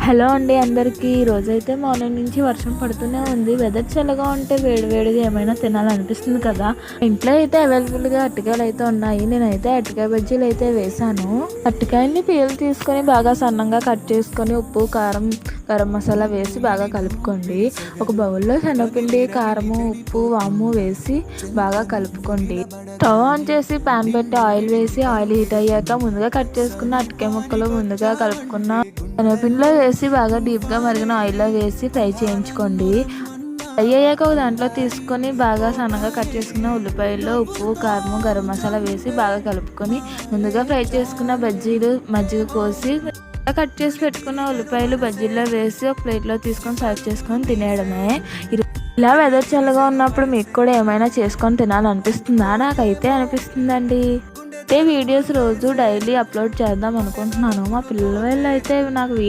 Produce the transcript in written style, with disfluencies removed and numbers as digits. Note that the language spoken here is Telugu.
హలో అండి అందరికీ. ఈరోజైతే మార్నింగ్ నుంచి వర్షం పడుతూనే ఉంది. వెదర్ చల్లగా ఉంటే వేడివేడిగా ఏమైనా తినాలనిపిస్తుంది కదా. ఇంట్లో అయితే అవైలబుల్గా అరటికాయలు అయితే ఉన్నాయి. నేనైతే అరటికాయ బజ్జీలు అయితే వేసాను. అరటికాయని పీల్ తీసుకొని బాగా సన్నంగా కట్ చేసుకొని ఉప్పు, కారం, గరం మసాలా వేసి బాగా కలుపుకోండి. ఒక బౌల్లో శనగపిండి, కారము, ఉప్పు, వాము వేసి బాగా కలుపుకోండి. స్టవ్ ఆన్ చేసి ప్యాన్ పెట్టి ఆయిల్ వేసి ఆయిల్ హీట్ అయ్యాక ముందుగా కట్ చేసుకున్న అరటికాయ ముక్కలు, ముందుగా కలుపుకున్న శనగపిండిలో వేసి బాగా డీప్గా మరిగిన ఆయిల్లో వేసి ఫ్రై చేయించుకోండి. ఫ్రై అయ్యాక ఒక దాంట్లో తీసుకొని బాగా సన్నగా కట్ చేసుకున్న ఉల్లిపాయల్లో ఉప్పు, కారం, గరం మసాలా వేసి బాగా కలుపుకొని ముందుగా ఫ్రై చేసుకున్న బజ్జీలు, మజ్జిగ కోసి కట్ చేసి పెట్టుకున్న ఉల్లిపాయలు బజ్జీల్లో వేసి ఒక ప్లేట్లో తీసుకొని సర్వ్ చేసుకొని తినేయడమే. ఇలా వెదర్ చల్లగా ఉన్నప్పుడు మీకు కూడా ఏమైనా చేసుకొని తినాలనిపిస్తుందా? నాకైతే అనిపిస్తుందండి. వీడియోస్ రోజు డైలీ అప్లోడ్ చేద్దాం అనుకుంటున్నాను. మా పిల్లలు అయితే నాకు వీలు